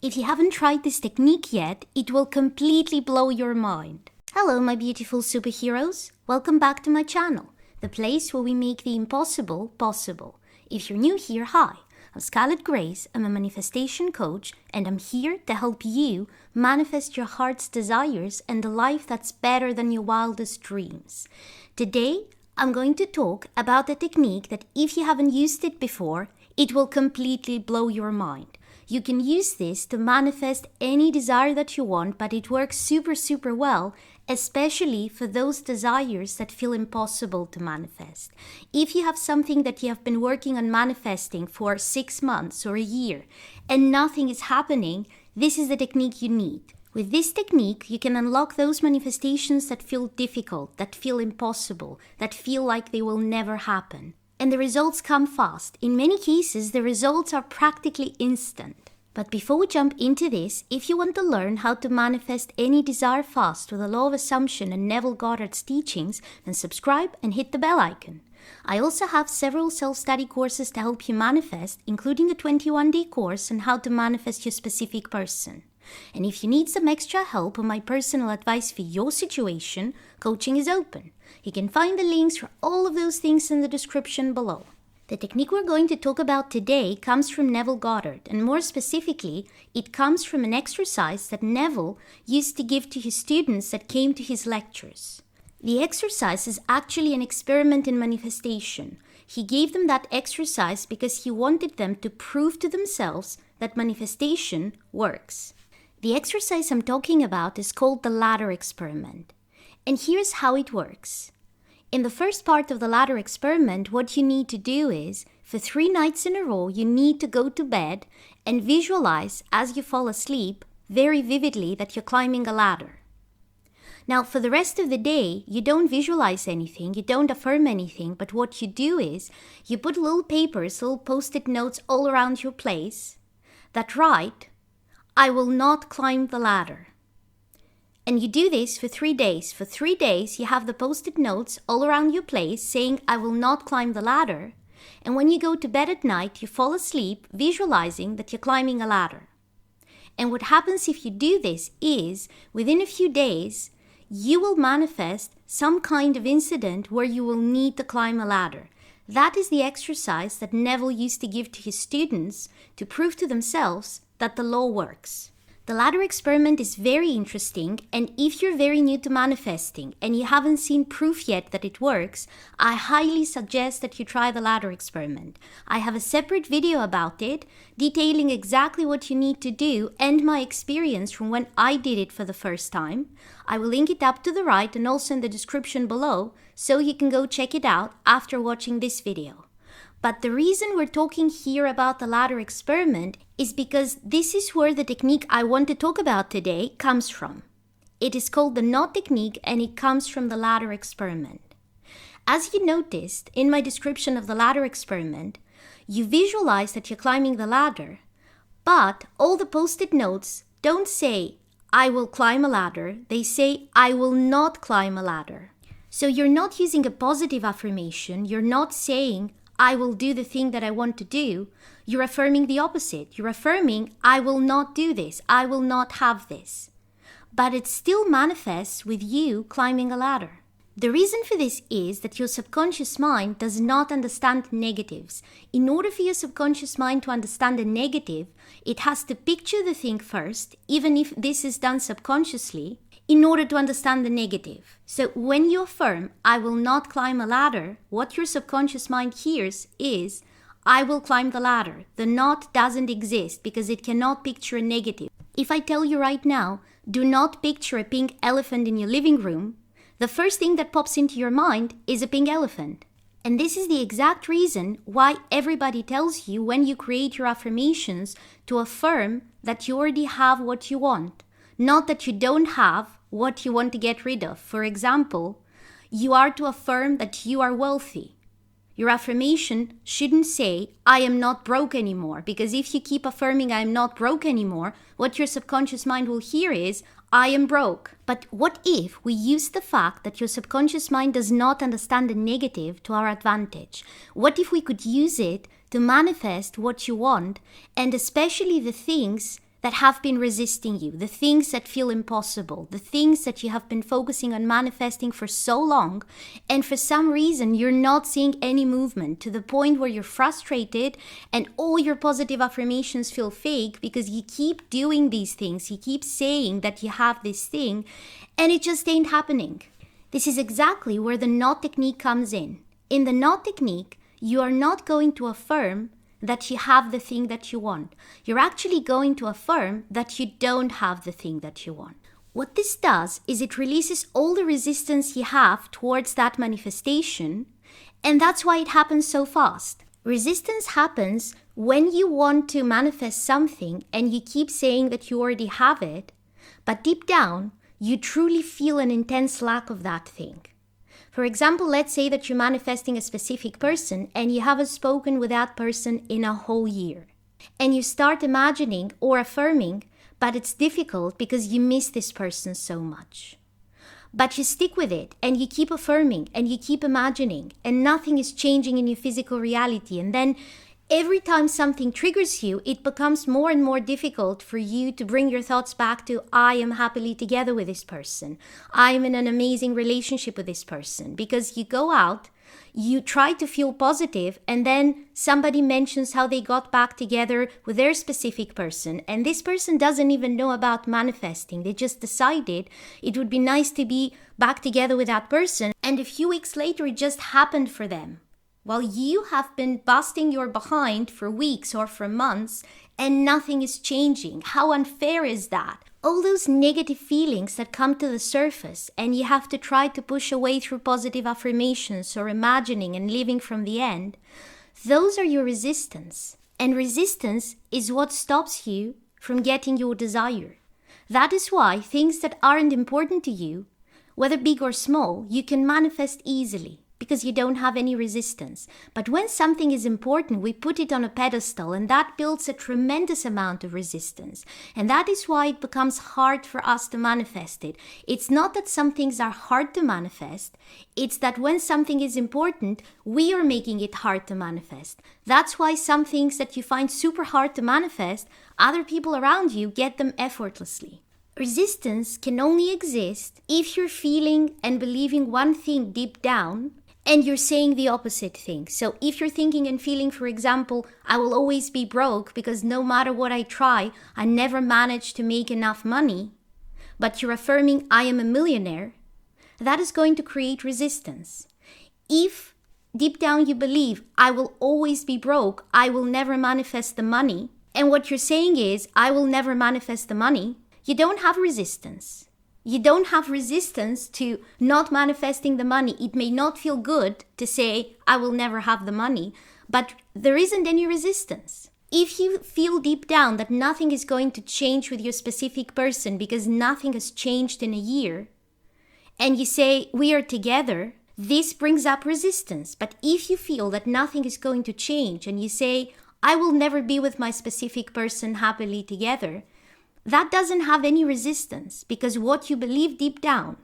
If you haven't tried this technique yet, it will completely blow your mind. Hello, my beautiful superheroes. Welcome back to my channel, the place where we make the impossible possible. If you're new here, hi. I'm Scarlett Grace, I'm a manifestation coach, and I'm here to help you manifest your heart's desires and a life that's better than your wildest dreams. Today, I'm going to talk about a technique that if you haven't used it before, it will completely blow your mind. You can use this to manifest any desire that you want, but it works super well, especially for those desires that feel impossible to manifest. If you have something that you have been working on manifesting for 6 months or a year and nothing is happening, this is the technique you need. With this technique, you can unlock those manifestations that feel difficult, that feel impossible, that feel like they will never happen. And the results come fast. In many cases, the results are practically instant. But before we jump into this, if you want to learn how to manifest any desire fast with the law of assumption and Neville Goddard's teachings, then subscribe and hit the bell icon. I also have several self-study courses to help you manifest, including a 21-day course on how to manifest your specific person. And if you need some extra help or my personal advice for your situation, coaching is open. You can find the links for all of those things in the description below. The technique we're going to talk about today comes from Neville Goddard, and more specifically, it comes from an exercise that Neville used to give to his students that came to his lectures. The exercise is actually an experiment in manifestation. He gave them that exercise because he wanted them to prove to themselves that manifestation works. The exercise I'm talking about is called the ladder experiment. And here's how it works. In the first part of the ladder experiment, what you need to do is, for 3 nights in a row, you need to go to bed and visualize as you fall asleep very vividly that you're climbing a ladder. Now, for the rest of the day, you don't visualize anything, you don't affirm anything, but what you do is, you put little papers, little post-it notes all around your place that write, "I will not climb the ladder." And you do this for 3 days. For 3 days, you have the post-it notes all around your place saying, "I will not climb the ladder." And when you go to bed at night, you fall asleep visualizing that you're climbing a ladder. And what happens if you do this is, within a few days, you will manifest some kind of incident where you will need to climb a ladder. That is the exercise that Neville used to give to his students to prove to themselves that the law works. The ladder experiment is very interesting, and if you're very new to manifesting and you haven't seen proof yet that it works, I highly suggest that you try the ladder experiment. I have a separate video about it, detailing exactly what you need to do and my experience from when I did it for the first time. I will link it up to the right and also in the description below, so you can go check it out after watching this video. But the reason we're talking here about the ladder experiment is because this is where the technique I want to talk about today comes from. It is called the knot technique, and it comes from the ladder experiment. As you noticed in my description of the ladder experiment, you visualize that you're climbing the ladder, but all the post-it notes don't say, "I will climb a ladder." They say, "I will not climb a ladder." So you're not using a positive affirmation. You're not saying, "I will do the thing that I want to do." You're affirming the opposite. You're affirming, "I will not do this. I will not have this." But it still manifests with you climbing a ladder. The reason for this is that your subconscious mind does not understand negatives. In order for your subconscious mind to understand a negative, it has to picture the thing first, even if this is done subconsciously, in order to understand the negative. So when you affirm, "I will not climb a ladder," what your subconscious mind hears is, "I will climb the ladder." The knot doesn't exist because it cannot picture a negative. If I tell you right now, do not picture a pink elephant in your living room, the first thing that pops into your mind is a pink elephant. And this is the exact reason why everybody tells you when you create your affirmations to affirm that you already have what you want. Not that you don't have what you want to get rid of. For example, you are to affirm that you are wealthy. Your affirmation shouldn't say, "I am not broke anymore," because if you keep affirming, "I am not broke anymore," what your subconscious mind will hear is, "I am broke." But what if we use the fact that your subconscious mind does not understand the negative to our advantage? What if we could use it to manifest what you want, and especially the things that have been resisting you, the things that feel impossible, the things that you have been focusing on manifesting for so long, and for some reason you're not seeing any movement to the point where you're frustrated and all your positive affirmations feel fake because you keep doing these things, you keep saying that you have this thing, and it just ain't happening. This is exactly where the not technique comes in. In the not technique, you are not going to affirm that you have the thing that you want. You're actually going to affirm that you don't have the thing that you want. What this does is it releases all the resistance you have towards that manifestation, and that's why it happens so fast. Resistance happens when you want to manifest something and you keep saying that you already have it, but deep down, you truly feel an intense lack of that thing. For example, let's say that you're manifesting a specific person and you haven't spoken with that person in a whole year. And you start imagining or affirming, but it's difficult because you miss this person so much. But you stick with it and you keep affirming and you keep imagining and nothing is changing in your physical reality. And then every time something triggers you, it becomes more and more difficult for you to bring your thoughts back to, I am happily together with this person. I am in an amazing relationship with this person. Because you go out, you try to feel positive, and then somebody mentions how they got back together with their specific person. And this person doesn't even know about manifesting. They just decided it would be nice to be back together with that person. And a few weeks later, it just happened for them. While you have been busting your behind for weeks or for months and nothing is changing. How unfair is that? All those negative feelings that come to the surface and you have to try to push away through positive affirmations or imagining and living from the end, those are your resistance. And resistance is what stops you from getting your desire. That is why things that aren't important to you, whether big or small, you can manifest easily. Because you don't have any resistance. But when something is important, we put it on a pedestal and that builds a tremendous amount of resistance. And that is why it becomes hard for us to manifest it. It's not that some things are hard to manifest. It's that when something is important, we are making it hard to manifest. That's why some things that you find super hard to manifest, other people around you get them effortlessly. Resistance can only exist if you're feeling and believing one thing deep down and you're saying the opposite thing. So if you're thinking and feeling, for example, I will always be broke because no matter what I try, I never manage to make enough money, but you're affirming I am a millionaire, that is going to create resistance. If deep down you believe I will always be broke, I will never manifest the money, and what you're saying is I will never manifest the money, you don't have resistance. You don't have resistance to not manifesting the money. It may not feel good to say, I will never have the money, but there isn't any resistance. If you feel deep down that nothing is going to change with your specific person because nothing has changed in a year, and you say, we are together, this brings up resistance. But if you feel that nothing is going to change and you say, I will never be with my specific person happily together, that doesn't have any resistance because what you believe deep down,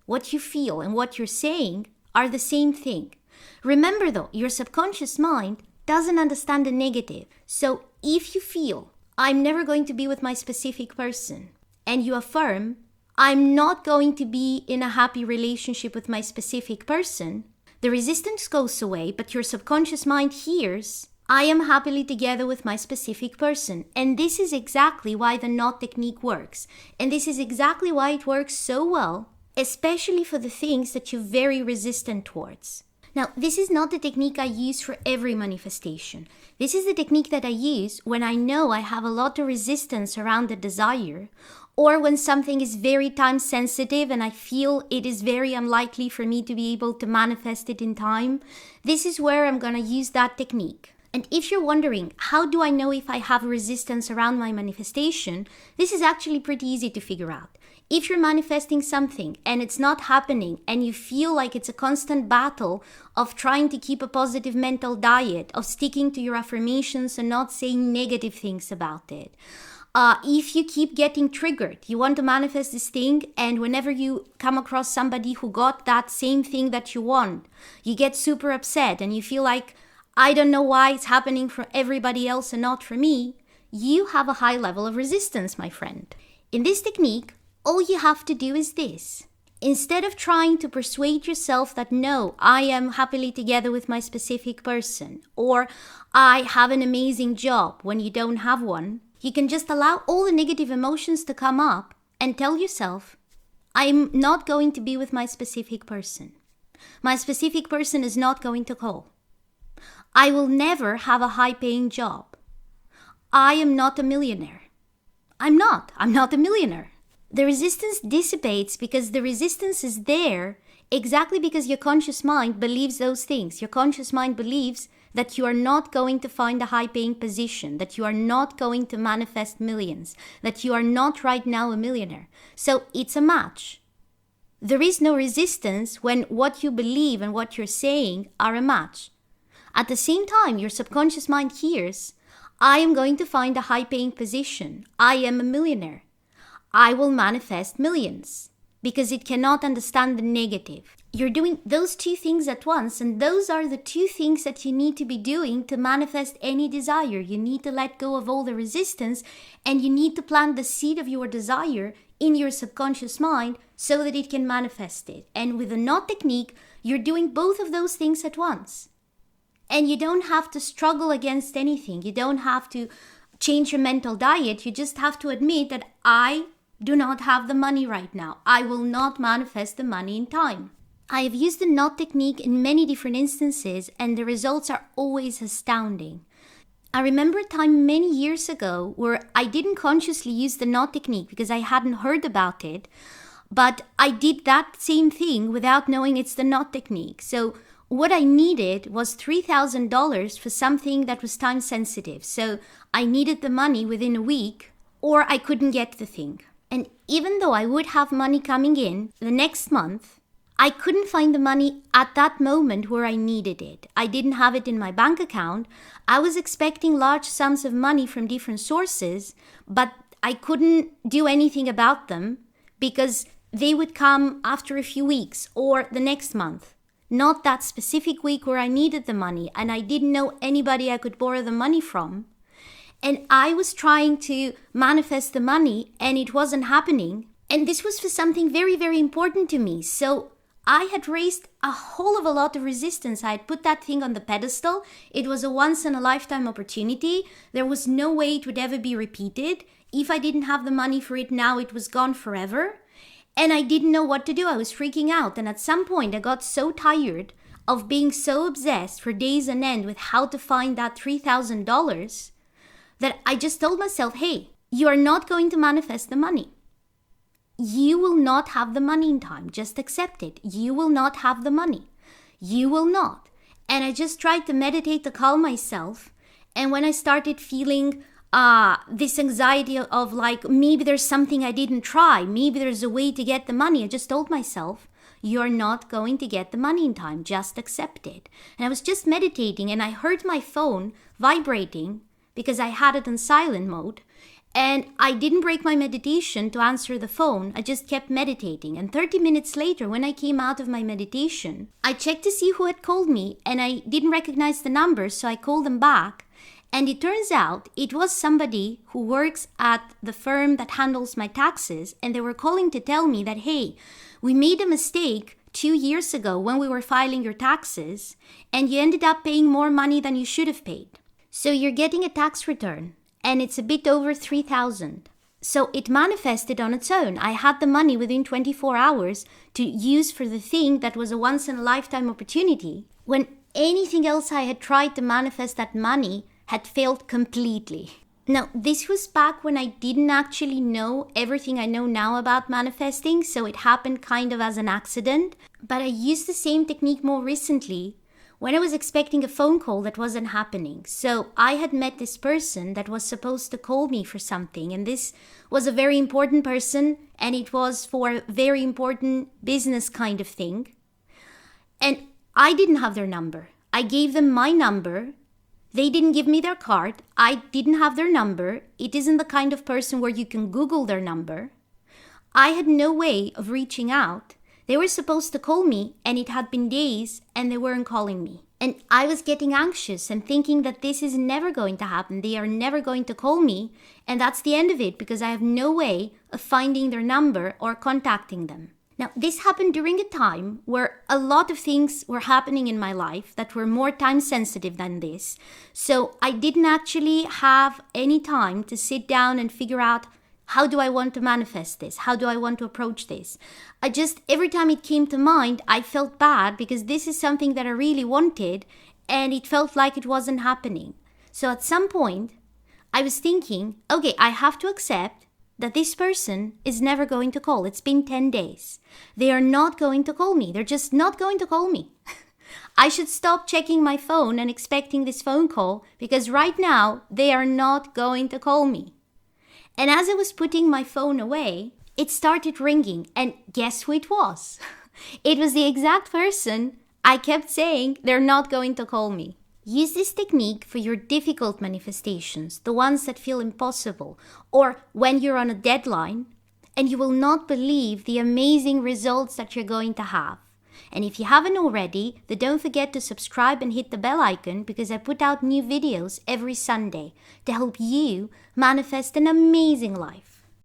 what you feel and what you're saying are the same thing. Remember though, your subconscious mind doesn't understand the negative. So if you feel, I'm never going to be with my specific person, and you affirm, I'm not going to be in a happy relationship with my specific person, the resistance goes away, but your subconscious mind hears, I am happily together with my specific person. And this is exactly why the not technique works. And this is exactly why it works so well, especially for the things that you're very resistant towards. Now, this is not the technique I use for every manifestation. This is the technique that I use when I know I have a lot of resistance around the desire, or when something is very time sensitive and I feel it is very unlikely for me to be able to manifest it in time. This is where I'm going to use that technique. And if you're wondering, how do I know if I have resistance around my manifestation? This is actually pretty easy to figure out. If you're manifesting something and it's not happening and you feel like it's a constant battle of trying to keep a positive mental diet, of sticking to your affirmations and not saying negative things about it. If you keep getting triggered, you want to manifest this thing, and whenever you come across somebody who got that same thing that you want, you get super upset and you feel like, I don't know why it's happening for everybody else and not for me, you have a high level of resistance, my friend. In this technique, all you have to do is this. Instead of trying to persuade yourself that no, I am happily together with my specific person, or I have an amazing job when you don't have one, you can just allow all the negative emotions to come up and tell yourself, I'm not going to be with my specific person. My specific person is not going to call. I will never have a high-paying job. I am not a millionaire. I'm not a millionaire. The resistance dissipates because the resistance is there exactly because your conscious mind believes those things. Your conscious mind believes that you are not going to find a high-paying position, that you are not going to manifest millions, that you are not right now a millionaire. So it's a match. There is no resistance when what you believe and what you're saying are a match. At the same time, your subconscious mind hears, I am going to find a high-paying position. I am a millionaire. I will manifest millions, because it cannot understand the negative. You're doing those two things at once, and those are the two things that you need to be doing to manifest any desire. You need to let go of all the resistance, and you need to plant the seed of your desire in your subconscious mind so that it can manifest it. And with the knot technique, you're doing both of those things at once. And you don't have to struggle against anything. You don't have to change your mental diet. You just have to admit that I do not have the money right now. I will not manifest the money in time. I have used the knot technique in many different instances, and the results are always astounding. I remember a time many years ago where I didn't consciously use the knot technique because I hadn't heard about it, but I did that same thing without knowing it's the knot technique. So what I needed was $3,000 for something that was time sensitive. So I needed the money within a week, or I couldn't get the thing. And even though I would have money coming in the next month, I couldn't find the money at that moment where I needed it. I didn't have it in my bank account. I was expecting large sums of money from different sources, but I couldn't do anything about them because they would come after a few weeks or the next month. Not that specific week where I needed the money, and I didn't know anybody I could borrow the money from. And I was trying to manifest the money, and it wasn't happening. And this was for something very, very important to me. So I had raised a whole of a lot of resistance. I had put that thing on the pedestal. It was a once-in-a-lifetime opportunity. There was no way it would ever be repeated. If I didn't have the money for it now, it was gone forever. And I didn't know what to do. I was freaking out. And at some point, I got so tired of being so obsessed for days on end with how to find that $3,000 that I just told myself, hey, you are not going to manifest the money. You will not have the money in time. Just accept it. You will not have the money. You will not. And I just tried to meditate to calm myself. And when I started feeling this anxiety of like, maybe there's something I didn't try, maybe there's a way to get the money, I just told myself, you're not going to get the money in time. Just accept it. And I was just meditating, and I heard my phone vibrating because I had it in silent mode. And I didn't break my meditation to answer the phone. I just kept meditating. And 30 minutes later, when I came out of my meditation, I checked to see who had called me, and I didn't recognize the number, so I called them back. And it turns out it was somebody who works at the firm that handles my taxes, and they were calling to tell me that, hey, we made a mistake 2 years ago when we were filing your taxes, and you ended up paying more money than you should have paid. So you're getting a tax return, and it's a bit over $3,000. So it manifested on its own. I had the money within 24 hours to use for the thing that was a once-in-a-lifetime opportunity, when anything else I had tried to manifest that money had failed completely. Now, this was back when I didn't actually know everything I know now about manifesting, so it happened kind of as an accident. But I used the same technique more recently when I was expecting a phone call that wasn't happening. So I had met this person that was supposed to call me for something, and this was a very important person, and it was for a very important business kind of thing. And I didn't have their number. I gave them my number. They didn't give me their card. I didn't have their number. It isn't the kind of person where you can Google their number. I had no way of reaching out. They were supposed to call me, and it had been days, and they weren't calling me. And I was getting anxious and thinking that this is never going to happen. They are never going to call me. And that's the end of it because I have no way of finding their number or contacting them. Now, this happened during a time where a lot of things were happening in my life that were more time sensitive than this. So I didn't actually have any time to sit down and figure out, how do I want to manifest this? How do I want to approach this? Every time it came to mind, I felt bad because this is something that I really wanted and it felt like it wasn't happening. So at some point, I was thinking, okay, I have to accept that this person is never going to call. It's been 10 days. They are not going to call me. They're just not going to call me. I should stop checking my phone and expecting this phone call because right now they are not going to call me. And as I was putting my phone away, it started ringing. And guess who it was? It was the exact person I kept saying they're not going to call me. Use this technique for your difficult manifestations, the ones that feel impossible, or when you're on a deadline, and you will not believe the amazing results that you're going to have. And if you haven't already, then don't forget to subscribe and hit the bell icon because I put out new videos every Sunday to help you manifest an amazing life.